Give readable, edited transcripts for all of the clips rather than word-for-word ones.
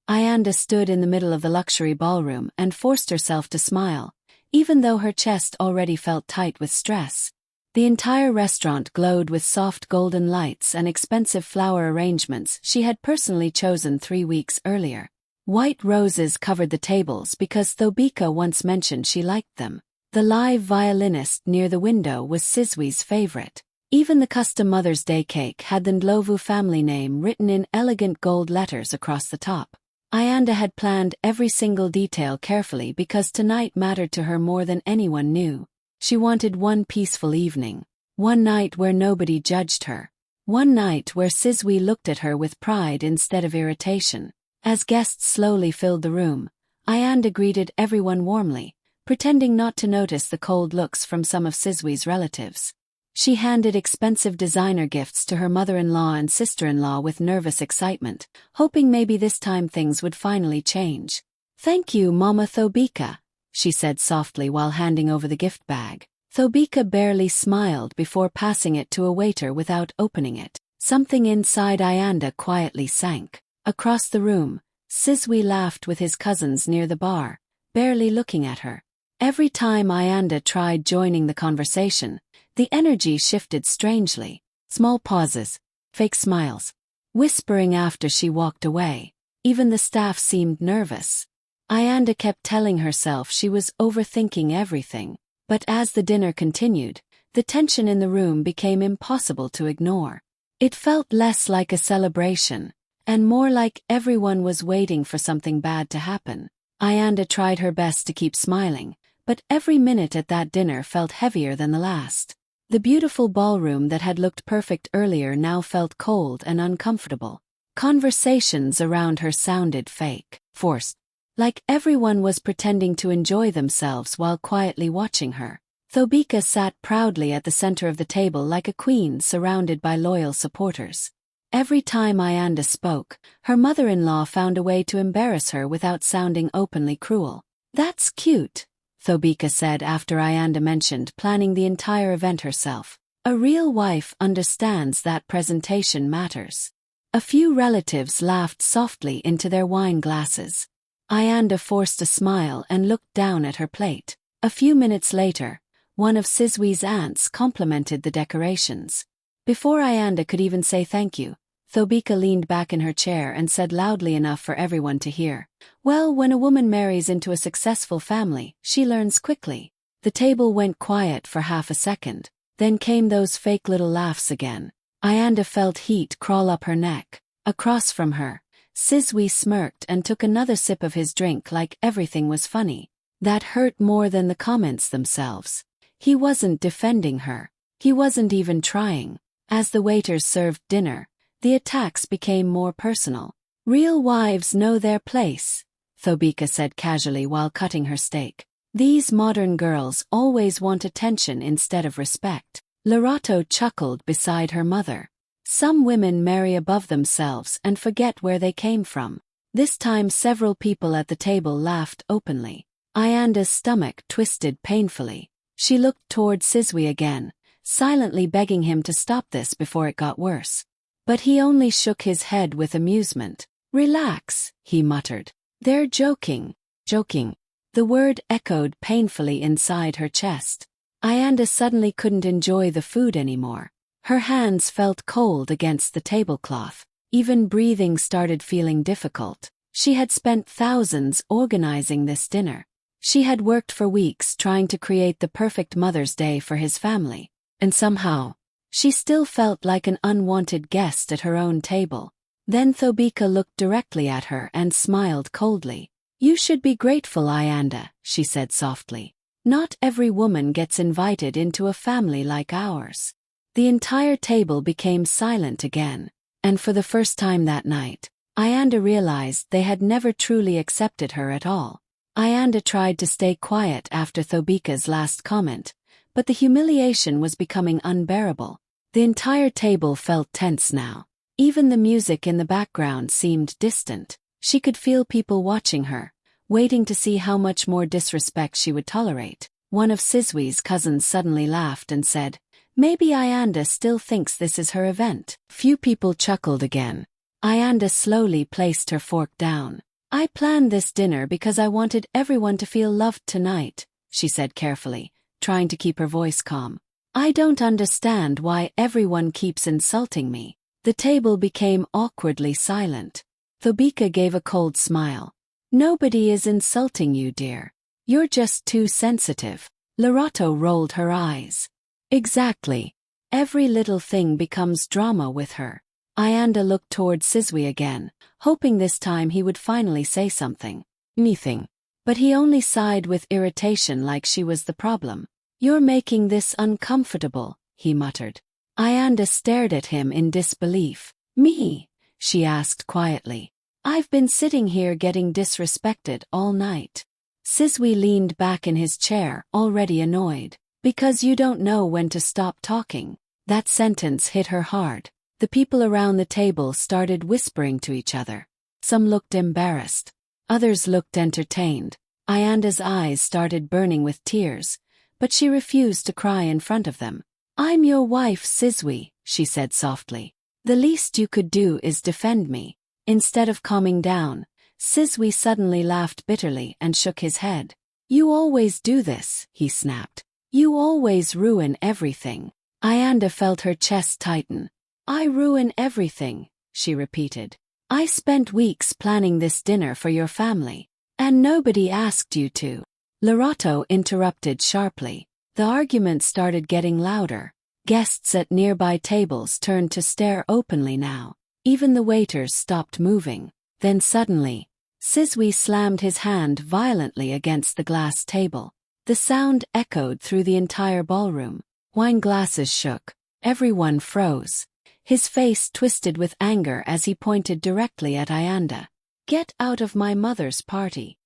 Ayanda stood in the middle of the luxury ballroom and forced herself to smile, even though her chest already felt tight with stress. The entire restaurant glowed with soft golden lights and expensive flower arrangements she had personally chosen 3 weeks earlier. White roses covered the tables because Thobika once mentioned she liked them. The live violinist near the window was Sizwe's favorite. Even the custom Mother's Day cake had the Ndlovu family name written in elegant gold letters across the top. Ayanda had planned every single detail carefully because tonight mattered to her more than anyone knew. She wanted one peaceful evening, one night where nobody judged her, one night where Sizwe looked at her with pride instead of irritation. As guests slowly filled the room, Ayanda greeted everyone warmly, pretending not to notice the cold looks from some of Sizwe's relatives. She handed expensive designer gifts to her mother-in-law and sister-in-law with nervous excitement, hoping maybe this time things would finally change. "Thank you, Mama Thobika," she said softly while handing over the gift bag. Thobika barely smiled before passing it to a waiter without opening it. Something inside Ayanda quietly sank. Across the room, Sizwe laughed with his cousins near the bar, barely looking at her. Every time Ayanda tried joining the conversation, the energy shifted strangely. Small pauses, fake smiles, whispering after she walked away. Even the staff seemed nervous. Ayanda kept telling herself she was overthinking everything, but as the dinner continued, the tension in the room became impossible to ignore. It felt less like a celebration, and more like everyone was waiting for something bad to happen. Ayanda tried her best to keep smiling, but every minute at that dinner felt heavier than the last. The beautiful ballroom that had looked perfect earlier now felt cold and uncomfortable. Conversations around her sounded fake, forced. Like everyone was pretending to enjoy themselves while quietly watching her. Thobika sat proudly at the center of the table like a queen surrounded by loyal supporters. Every time Ayanda spoke, her mother-in-law found a way to embarrass her without sounding openly cruel. "That's cute," Thobika said after Ayanda mentioned planning the entire event herself. "A real wife understands that presentation matters." A few relatives laughed softly into their wine glasses. Ayanda forced a smile and looked down at her plate. A few minutes later, one of Sizwe's aunts complimented the decorations. Before Ayanda could even say thank you, Thobika leaned back in her chair and said loudly enough for everyone to hear, "Well, when a woman marries into a successful family, she learns quickly." The table went quiet for half a second, then came those fake little laughs again. Ayanda felt heat crawl up her neck. Across from her, Sizwe smirked and took another sip of his drink like everything was funny. That hurt more than the comments themselves. He wasn't defending her. He wasn't even trying. As the waiters served dinner, the attacks became more personal. "Real wives know their place," Thobika said casually while cutting her steak. "These modern girls always want attention instead of respect." Lerato chuckled beside her mother. "Some women marry above themselves and forget where they came from." This time several people at the table laughed openly. Ayanda's stomach twisted painfully. She looked toward Sizwe again, silently begging him to stop this before it got worse. But he only shook his head with amusement. "Relax," he muttered. "They're joking." Joking. The word echoed painfully inside her chest. Ayanda suddenly couldn't enjoy the food anymore. Her hands felt cold against the tablecloth. Even breathing started feeling difficult. She had spent thousands organizing this dinner. She had worked for weeks trying to create the perfect Mother's Day for his family. And somehow, she still felt like an unwanted guest at her own table. Then Thobika looked directly at her and smiled coldly. "You should be grateful, Ayanda," she said softly. "Not every woman gets invited into a family like ours." The entire table became silent again, and for the first time that night, Ayanda realized they had never truly accepted her at all. Ayanda tried to stay quiet after Thobika's last comment, but the humiliation was becoming unbearable. The entire table felt tense now. Even the music in the background seemed distant. She could feel people watching her, waiting to see how much more disrespect she would tolerate. One of Sizwe's cousins suddenly laughed and said, "Maybe Ayanda still thinks this is her event." Few people chuckled again. Ayanda slowly placed her fork down. I planned this dinner because I wanted everyone to feel loved tonight, she said carefully, trying to keep her voice calm. I don't understand why everyone keeps insulting me. The table became awkwardly silent. Thobika gave a cold smile. Nobody is insulting you, dear. You're just too sensitive. Lerato rolled her eyes. Exactly. Every little thing becomes drama with her. Ayanda looked toward Sizwe again, hoping this time he would finally say something. Anything. But he only sighed with irritation like she was the problem. You're making this uncomfortable, he muttered. Ayanda stared at him in disbelief. Me? She asked quietly. I've been sitting here getting disrespected all night. Sizwe leaned back in his chair, already annoyed. Because you don't know when to stop talking. That sentence hit her hard. The people around the table started whispering to each other. Some looked embarrassed. Others looked entertained. Ayanda's eyes started burning with tears, but she refused to cry in front of them. I'm your wife, Sizwe, she said softly. The least you could do is defend me. Instead of calming down, Sizwe suddenly laughed bitterly and shook his head. You always do this, he snapped. You always ruin everything. Ayanda felt her chest tighten. I ruin everything, she repeated. I spent weeks planning this dinner for your family. And nobody asked you to. Lerato interrupted sharply. The argument started getting louder. Guests at nearby tables turned to stare openly now. Even the waiters stopped moving. Then suddenly, Sizwe slammed his hand violently against the glass table. The sound echoed through the entire ballroom. Wine glasses shook. Everyone froze. His face twisted with anger as he pointed directly at Ayanda. Get out of my mother's party.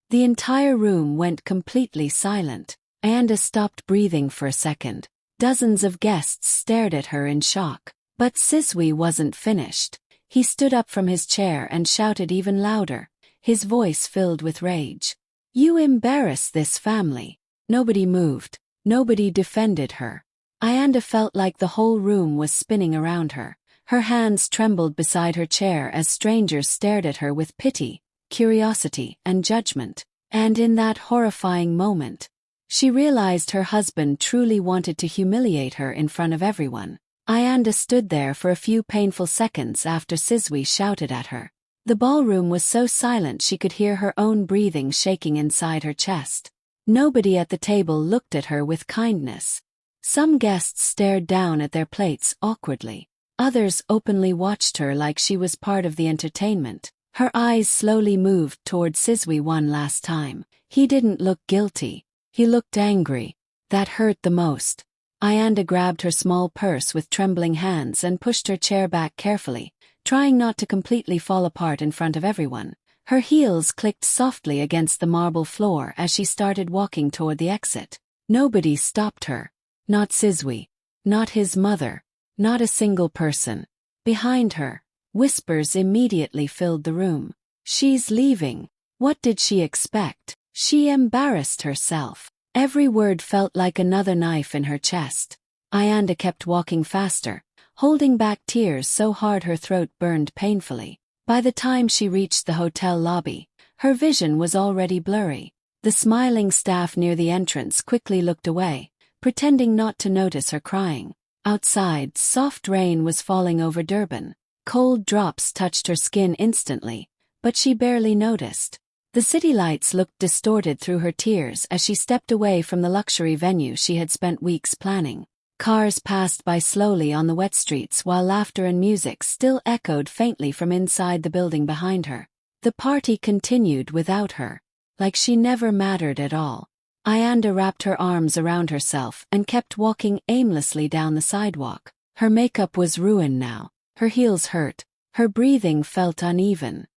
The entire room went completely silent. Ayanda stopped breathing for a second. Dozens of guests stared at her in shock. But Sizwe wasn't finished. He stood up from his chair and shouted even louder, his voice filled with rage. You embarrass this family. Nobody moved. Nobody defended her. Ayanda felt like the whole room was spinning around her. Her hands trembled beside her chair as strangers stared at her with pity, curiosity, and judgment. And in that horrifying moment, she realized her husband truly wanted to humiliate her in front of everyone. Ayanda stood there for a few painful seconds after Sizwe shouted at her. The ballroom was so silent she could hear her own breathing shaking inside her chest. Nobody at the table looked at her with kindness. Some guests stared down at their plates awkwardly. Others openly watched her like she was part of the entertainment. Her eyes slowly moved toward Sizwe one last time. He didn't look guilty. He looked angry. That hurt the most. Ayanda grabbed her small purse with trembling hands and pushed her chair back carefully, trying not to completely fall apart in front of everyone. Her heels clicked softly against the marble floor as she started walking toward the exit. Nobody stopped her. Not Sizwe. Not his mother. Not a single person. Behind her, whispers immediately filled the room. She's leaving. What did she expect? She embarrassed herself. Every word felt like another knife in her chest. Ayanda kept walking faster, holding back tears so hard her throat burned painfully. By the time she reached the hotel lobby, her vision was already blurry. The smiling staff near the entrance quickly looked away, pretending not to notice her crying. Outside, soft rain was falling over Durban. Cold drops touched her skin instantly, but she barely noticed. The city lights looked distorted through her tears as she stepped away from the luxury venue she had spent weeks planning. Cars passed by slowly on the wet streets while laughter and music still echoed faintly from inside the building behind her. The party continued without her, like she never mattered at all. Ayanda wrapped her arms around herself and kept walking aimlessly down the sidewalk. Her makeup was ruined now. Her heels hurt. Her breathing felt uneven.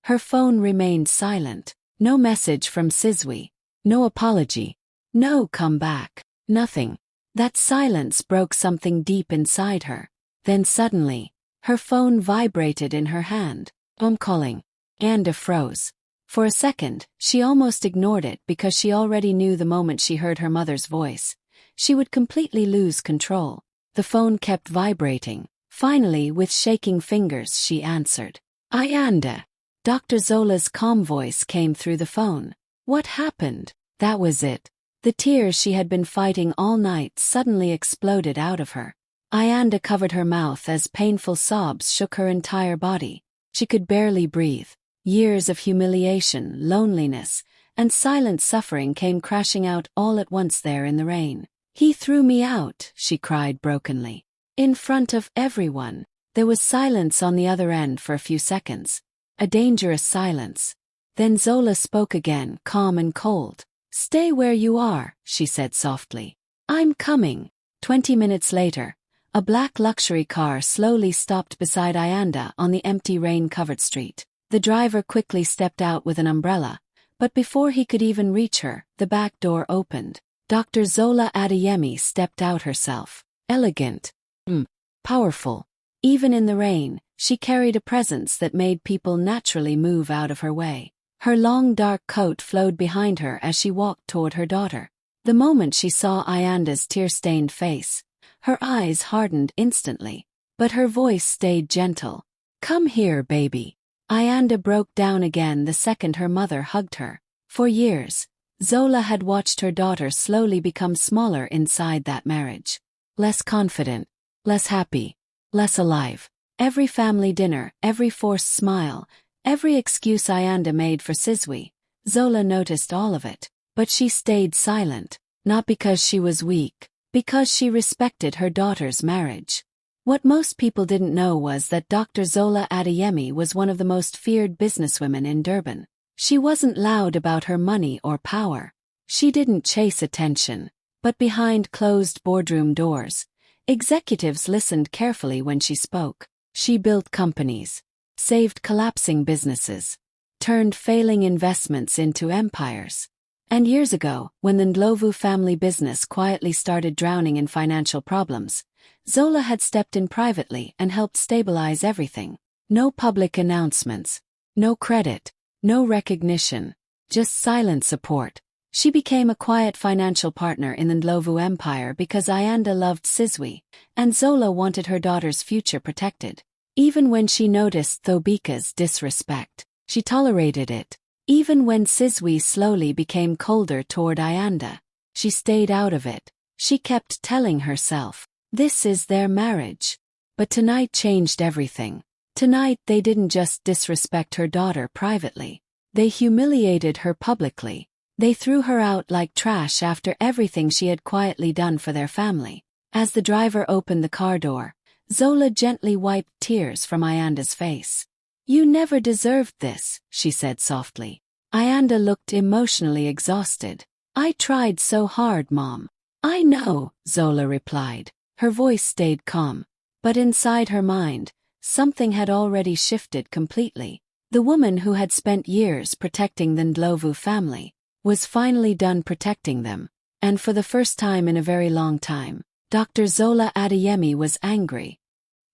Her phone remained silent. No message from Sizwe. No apology. No comeback. Nothing. That silence broke something deep inside her. Then suddenly, her phone vibrated in her hand. I'm calling. Ayanda froze. For a second, she almost ignored it because she already knew the moment she heard her mother's voice, she would completely lose control. The phone kept vibrating. Finally, with shaking fingers, she answered. Ayanda. Dr. Zola's calm voice came through the phone. What happened? That was it. The tears she had been fighting all night suddenly exploded out of her. Ayanda covered her mouth as painful sobs shook her entire body. She could barely breathe. Years of humiliation, loneliness, and silent suffering came crashing out all at once there in the rain. He threw me out, she cried brokenly. In front of everyone. There was silence on the other end for a few seconds. A dangerous silence. Then Zola spoke again, calm and cold. Stay where you are, she said softly. I'm coming. 20 minutes later, a black luxury car slowly stopped beside Ayanda on the empty rain-covered street. The driver quickly stepped out with an umbrella, but before he could even reach her, the back door opened. Dr. Zola Adeyemi stepped out herself. Elegant. Powerful. Even in the rain, she carried a presence that made people naturally move out of her way. Her long dark coat flowed behind her as she walked toward her daughter. The moment she saw Ayanda's tear-stained face, her eyes hardened instantly, but her voice stayed gentle. Come here, baby. Ayanda broke down again the second her mother hugged her. For years, Zola had watched her daughter slowly become smaller inside that marriage. Less confident, less happy, less alive. Every family dinner, every forced smile, every excuse Ayanda made for Sizwe, Zola noticed all of it. But she stayed silent, not because she was weak, because she respected her daughter's marriage. What most people didn't know was that Dr. Zola Adeyemi was one of the most feared businesswomen in Durban. She wasn't loud about her money or power. She didn't chase attention. But behind closed boardroom doors, executives listened carefully when she spoke. She built companies, saved collapsing businesses, turned failing investments into empires. And years ago, when the Ndlovu family business quietly started drowning in financial problems, Zola had stepped in privately and helped stabilize everything. No public announcements, no credit, no recognition, just silent support. She became a quiet financial partner in the Ndlovu empire because Ayanda loved Sizwe, and Zola wanted her daughter's future protected. Even when she noticed Thobika's disrespect, she tolerated it. Even when Sizwe slowly became colder toward Ayanda, she stayed out of it. She kept telling herself, this is their marriage. But tonight changed everything. Tonight they didn't just disrespect her daughter privately. They humiliated her publicly. They threw her out like trash after everything she had quietly done for their family. As the driver opened the car door, Zola gently wiped tears from Ayanda's face. You never deserved this, she said softly. Ayanda looked emotionally exhausted. I tried so hard, Mom. I know, Zola replied. Her voice stayed calm. But inside her mind, something had already shifted completely. The woman who had spent years protecting the Ndlovu family was finally done protecting them. And for the first time in a very long time, Dr. Zola Adeyemi was angry.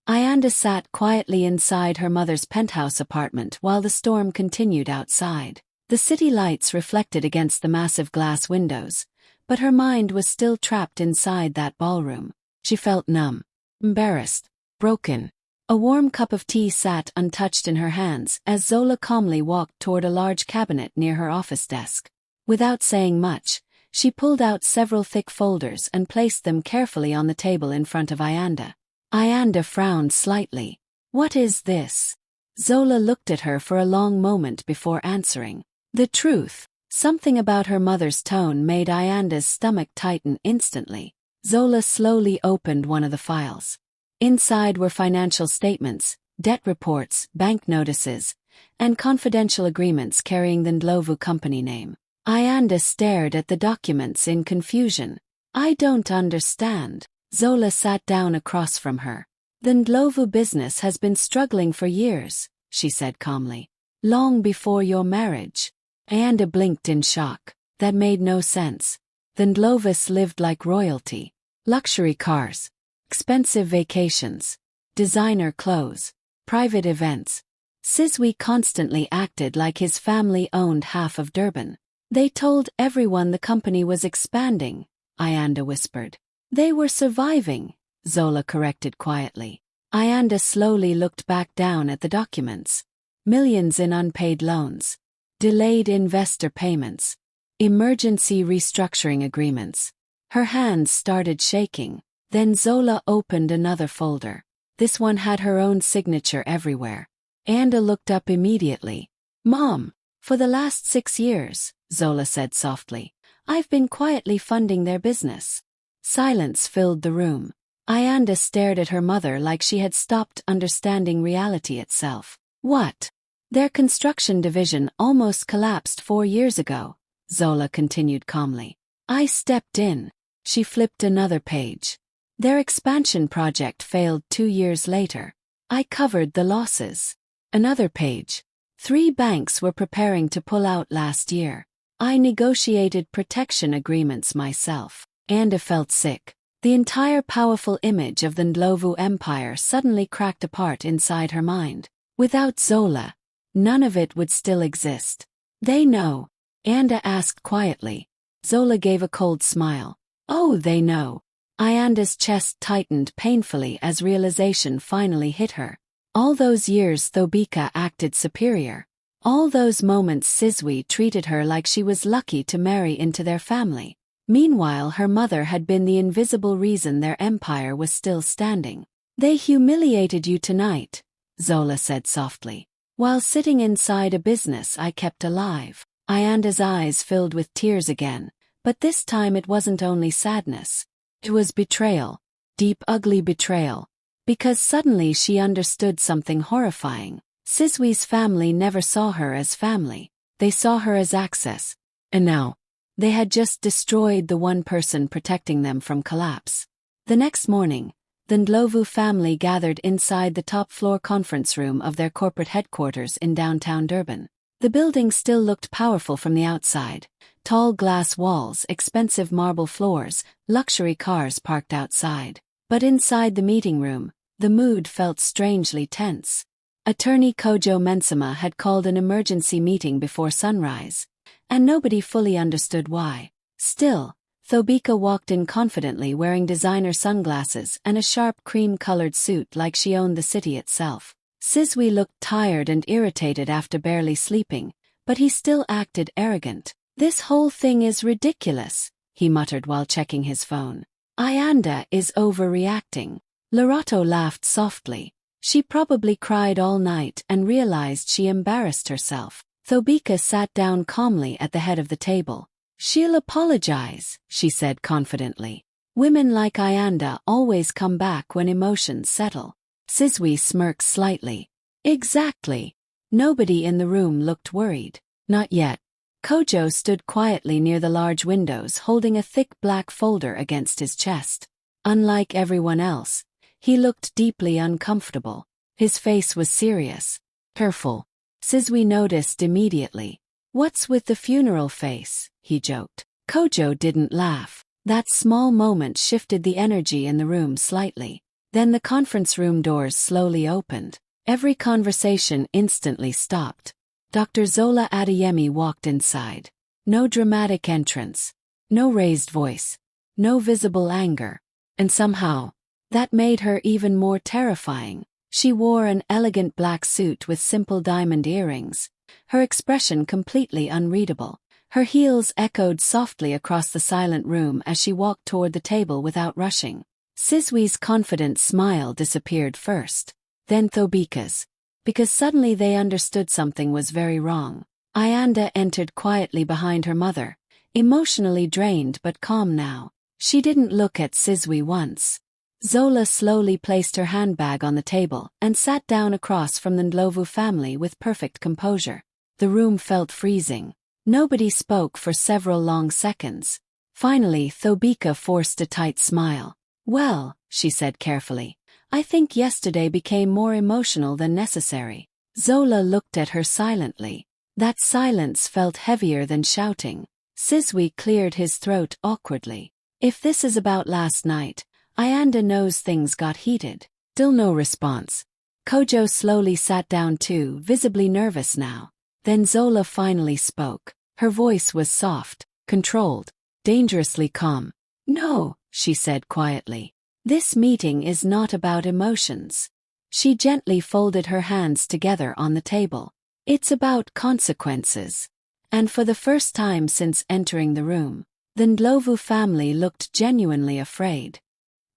Ayanda sat quietly inside her mother's penthouse apartment while the storm continued outside. The city lights reflected against the massive glass windows, but her mind was still trapped inside that ballroom. She felt numb, embarrassed, broken. A warm cup of tea sat untouched in her hands as Zola calmly walked toward a large cabinet near her office desk. Without saying much, she pulled out several thick folders and placed them carefully on the table in front of Ayanda. Ayanda frowned slightly. What is this? Zola looked at her for a long moment before answering. The truth. Something about her mother's tone made Ayanda's stomach tighten instantly. Zola slowly opened one of the files. Inside were financial statements, debt reports, bank notices, and confidential agreements carrying the Ndlovu company name. Ayanda stared at the documents in confusion. I don't understand. Zola sat down across from her. The Ndlovu business has been struggling for years, she said calmly. Long before your marriage. Ayanda blinked in shock. That made no sense. The Ndlovus lived like royalty. Luxury cars, expensive vacations, designer clothes, private events. Sizwe constantly acted like his family owned half of Durban. They told everyone the company was expanding, Ayanda whispered. They were surviving, Zola corrected quietly. Ayanda slowly looked back down at the documents. millions in unpaid loans, delayed investor payments, emergency restructuring agreements. Her hands started shaking. Then Zola opened another folder. This one had her own signature everywhere. Anda looked up immediately. "Mom, for the last 6 years," Zola said softly, "I've been quietly funding their business." Silence filled the room. Anda stared at her mother like she had stopped understanding reality itself. "What?" "Their construction division almost collapsed 4 years ago," Zola continued calmly. "I stepped in." She flipped another page. "Their expansion project failed 2 years later. I covered the losses." Another page. 3 banks were preparing to pull out last year. I negotiated protection agreements myself. Anda felt sick. The entire powerful image of the Ndlovu Empire suddenly cracked apart inside her mind. Without Zola, none of it would still exist. "They know?" Anda asked quietly. Zola gave a cold smile. "Oh, they know." Anda's chest tightened painfully as realization finally hit her. All those years Thobika acted superior. All those moments Sizwe treated her like she was lucky to marry into their family. Meanwhile, her mother had been the invisible reason their empire was still standing. "They humiliated you tonight," Zola said softly. "While sitting inside a business I kept alive." Anda's eyes filled with tears again, but this time it wasn't only sadness. It was betrayal. Deep, ugly betrayal. Because suddenly she understood something horrifying. Sizwe's family never saw her as family. They saw her as access. And now, they had just destroyed the one person protecting them from collapse. The next morning, the Ndlovu family gathered inside the top-floor conference room of their corporate headquarters in downtown Durban. The building still looked powerful from the outside. Tall glass walls, expensive marble floors, luxury cars parked outside. But inside the meeting room, the mood felt strangely tense. Attorney Kojo Mensama had called an emergency meeting before sunrise, and nobody fully understood why. Still, Thobika walked in confidently wearing designer sunglasses and a sharp cream-colored suit like she owned the city itself. Sizwe looked tired and irritated after barely sleeping, but he still acted arrogant. "This whole thing is ridiculous," he muttered while checking his phone. "Anda is overreacting." Lerato laughed softly. She probably cried all night and realized she embarrassed herself. Thobika sat down calmly at the head of the table. "She'll apologize," she said confidently. "Women like Anda always come back when emotions settle." Sizwe smirked slightly. "Exactly." Nobody in the room looked worried. Not yet. Kojo stood quietly near the large windows holding a thick black folder against his chest. Unlike everyone else, he looked deeply uncomfortable. His face was serious. "Careful." Sizwe noticed immediately. "What's with the funeral face?" he joked. Kojo didn't laugh. That small moment shifted the energy in the room slightly. Then the conference room doors slowly opened. Every conversation instantly stopped. Dr. Zola Adeyemi walked inside. No dramatic entrance. No raised voice. No visible anger. And somehow, that made her even more terrifying. She wore an elegant black suit with simple diamond earrings, her expression completely unreadable. Her heels echoed softly across the silent room as she walked toward the table without rushing. Sizwe's confident smile disappeared first, then Thobika's, because suddenly they understood something was very wrong. Anda entered quietly behind her mother, emotionally drained but calm now. She didn't look at Sizwe once. Zola slowly placed her handbag on the table and sat down across from the Ndlovu family with perfect composure. The room felt freezing. Nobody spoke for several long seconds. Finally, Thobika forced a tight smile. "Well," she said carefully, "I think yesterday became more emotional than necessary." Zola looked at her silently. That silence felt heavier than shouting. Sizwe cleared his throat awkwardly. "If this is about last night, Anda knows things got heated." Still no response. Kojo slowly sat down too, visibly nervous now. Then Zola finally spoke. Her voice was soft, controlled, dangerously calm. "No," she said quietly. "This meeting is not about emotions." She gently folded her hands together on the table. It's about consequences. And for the first time since entering the room, the Ndlovu family looked genuinely afraid.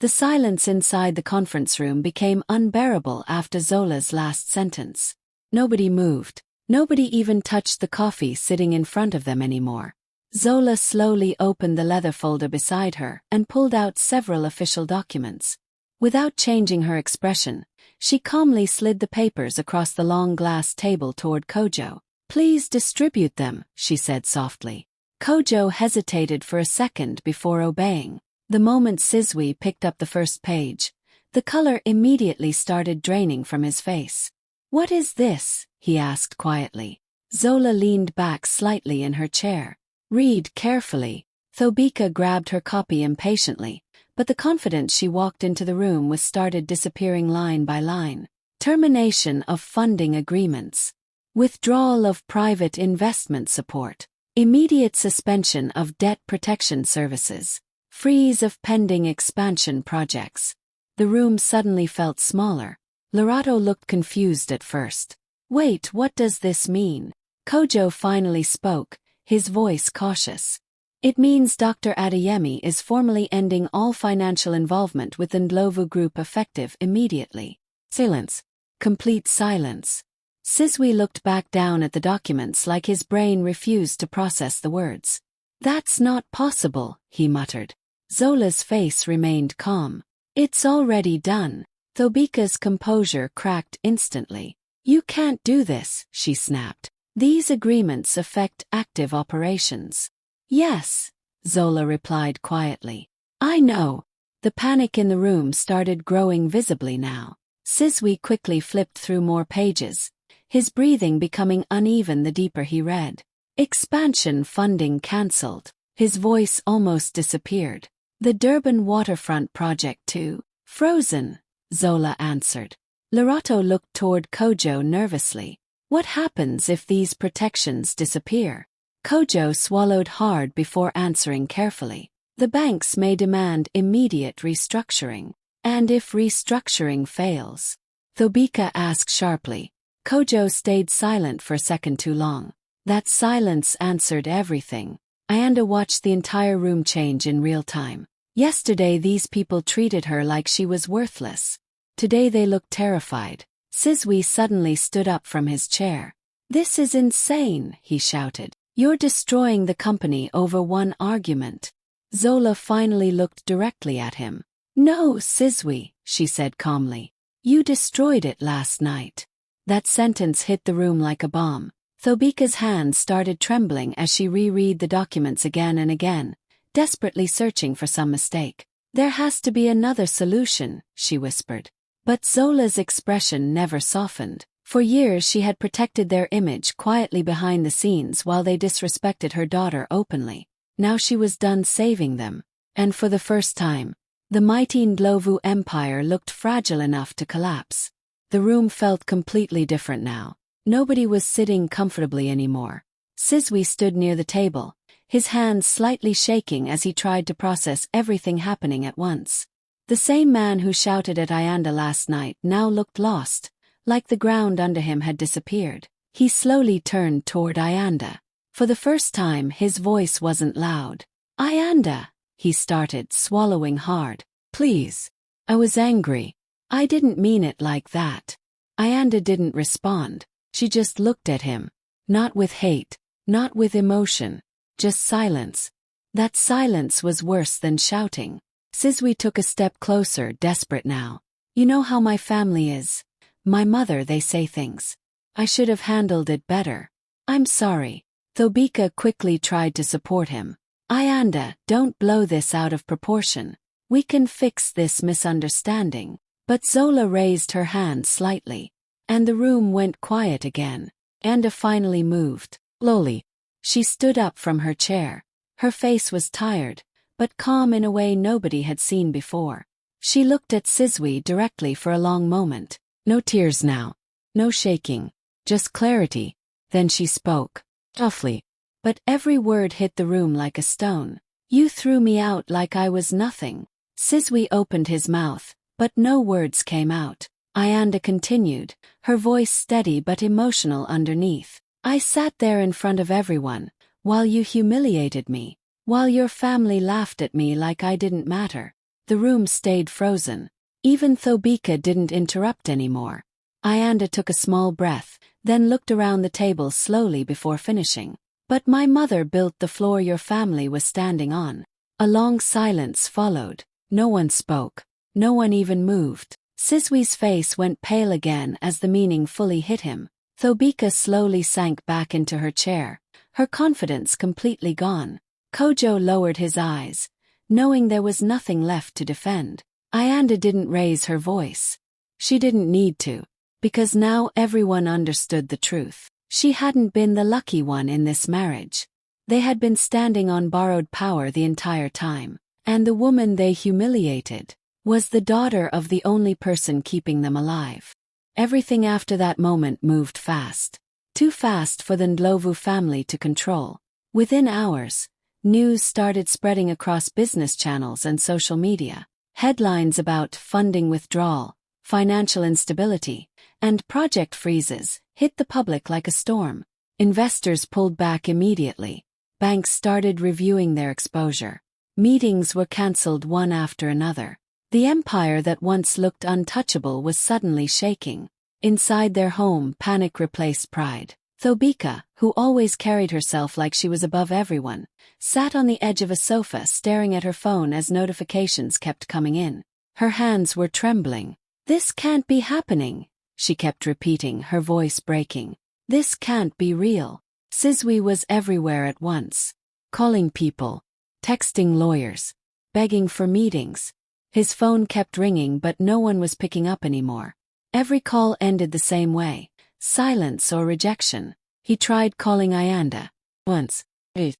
The silence inside the conference room became unbearable after Zola's last sentence. Nobody moved. Nobody even touched the coffee sitting in front of them anymore. Zola slowly opened the leather folder beside her and pulled out several official documents. Without changing her expression, she calmly slid the papers across the long glass table toward Kojo. "Please distribute them," she said softly. Kojo hesitated for a second before obeying. The moment Sizwe picked up the first page, the color immediately started draining from his face. "What is this?" he asked quietly. Zola leaned back slightly in her chair. "Read carefully." Thobika grabbed her copy impatiently, but the confidence she walked into the room with started disappearing line by line. Termination of funding agreements. Withdrawal of private investment support. Immediate suspension of debt protection services. Freeze of pending expansion projects. The room suddenly felt smaller. Lorato looked confused at first. "Wait, what does this mean?" Kojo finally spoke, his voice cautious. "It means Dr. Adeyemi is formally ending all financial involvement with the Ndlovu Group effective immediately." Silence. Complete silence. Sizwe looked back down at the documents like his brain refused to process the words. "That's not possible," he muttered. Zola's face remained calm. "It's already done." Thobika's composure cracked instantly. "You can't do this," she snapped. "These agreements affect active operations." "Yes," Zola replied quietly. "I know." The panic in the room started growing visibly now. Sizwe quickly flipped through more pages, his breathing becoming uneven the deeper he read. "Expansion funding cancelled." His voice almost disappeared. "The Durban waterfront project too." "Frozen," Zola answered. Lorato looked toward Kojo nervously. "What happens if these protections disappear?" Kojo swallowed hard before answering carefully. "The banks may demand immediate restructuring. And if restructuring fails?" Thobika asked sharply. Kojo stayed silent for a second too long. That silence answered everything. Ayanda watched the entire room change in real time. Yesterday these people treated her like she was worthless. Today they looked terrified. Sizwe suddenly stood up from his chair. "This is insane," he shouted. "You're destroying the company over one argument." Zola finally looked directly at him. "No, Sizwe," she said calmly. "You destroyed it last night." That sentence hit the room like a bomb. Thobika's hands started trembling as she reread the documents again and again, desperately searching for some mistake. "There has to be another solution," she whispered. But Zola's expression never softened. For years she had protected their image quietly behind the scenes while they disrespected her daughter openly. Now she was done saving them. And for the first time, the mighty Ndlovu empire looked fragile enough to collapse. The room felt completely different now. Nobody was sitting comfortably anymore. Sizwe stood near the table, his hands slightly shaking as he tried to process everything happening at once. The same man who shouted at Ayanda last night now looked lost, like the ground under him had disappeared. He slowly turned toward Ayanda. For the first time his voice wasn't loud. "Ayanda," he started, swallowing hard. "Please." "I was angry. I didn't mean it like that." Ayanda didn't respond. She just looked at him. Not with hate, not with emotion, just silence. That silence was worse than shouting. Sizwe took a step closer, desperate now. "You know how my family is. My mother, they say things. I should have handled it better. I'm sorry." Thobika quickly tried to support him. "Ayanda, don't blow this out of proportion. We can fix this misunderstanding." But Zola raised her hand slightly, and the room went quiet again. Ayanda finally moved. Slowly, she stood up from her chair. Her face was tired, but calm in a way nobody had seen before. She looked at Sizwe directly for a long moment. No tears now. No shaking. Just clarity. Then she spoke. Softly. But every word hit the room like a stone. "You threw me out like I was nothing." Sizwe opened his mouth, but no words came out. Ayanda continued, her voice steady but emotional underneath. I sat there in front of everyone, while you humiliated me, while your family laughed at me like I didn't matter. The room stayed frozen. Even Thobika didn't interrupt anymore. Ayanda took a small breath, then looked around the table slowly before finishing. But my mother built the floor your family was standing on. A long silence followed. No one spoke. No one even moved. Siswi's face went pale again as the meaning fully hit him. Thobika slowly sank back into her chair, her confidence completely gone. Kojo lowered his eyes, knowing there was nothing left to defend. Ayanda didn't raise her voice. She didn't need to, because now everyone understood the truth. She hadn't been the lucky one in this marriage. They had been standing on borrowed power the entire time, and the woman they humiliated was the daughter of the only person keeping them alive. Everything after that moment moved fast. Too fast for the Ndlovu family to control. Within hours, news started spreading across business channels and social media. Headlines about funding withdrawal, financial instability, and project freezes hit the public like a storm. Investors pulled back immediately. Banks started reviewing their exposure. Meetings were cancelled one after another. The empire that once looked untouchable was suddenly shaking. Inside their home, panic replaced pride. Thobika, who always carried herself like she was above everyone, sat on the edge of a sofa staring at her phone as notifications kept coming in. Her hands were trembling. This can't be happening, she kept repeating, her voice breaking. This can't be real. Siswi was everywhere at once. Calling people, texting lawyers, begging for meetings. His phone kept ringing but no one was picking up anymore. Every call ended the same way. Silence or rejection. He tried calling Ayanda. Once. 8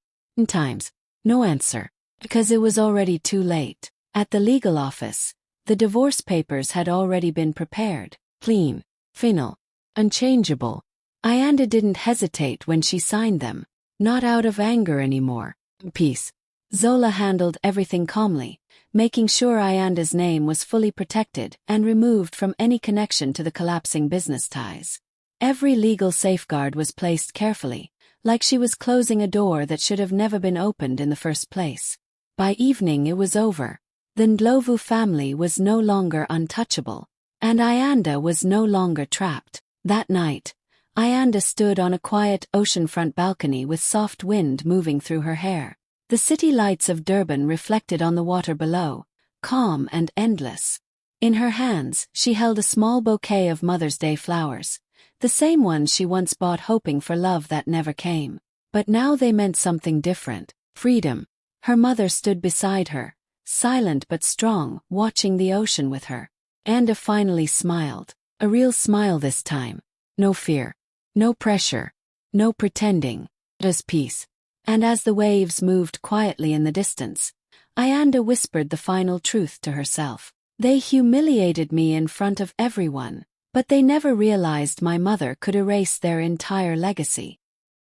times. No answer. Because it was already too late. At the legal office, the divorce papers had already been prepared. Clean. Final. Unchangeable. Ayanda didn't hesitate when she signed them. Not out of anger anymore. Peace. Zola handled everything calmly, making sure Ayanda's name was fully protected and removed from any connection to the collapsing business ties. Every legal safeguard was placed carefully, like she was closing a door that should have never been opened in the first place. By evening it was over. The Ndlovu family was no longer untouchable, and Ayanda was no longer trapped. That night, Ayanda stood on a quiet oceanfront balcony with soft wind moving through her hair. The city lights of Durban reflected on the water below, calm and endless. In her hands, she held a small bouquet of Mother's Day flowers, the same ones she once bought hoping for love that never came. But now they meant something different. Freedom. Her mother stood beside her, silent but strong, watching the ocean with her. Anda finally smiled. A real smile this time. No fear. No pressure. No pretending. Just peace. And as the waves moved quietly in the distance, Ayanda whispered the final truth to herself. They humiliated me in front of everyone, but they never realized my mother could erase their entire legacy.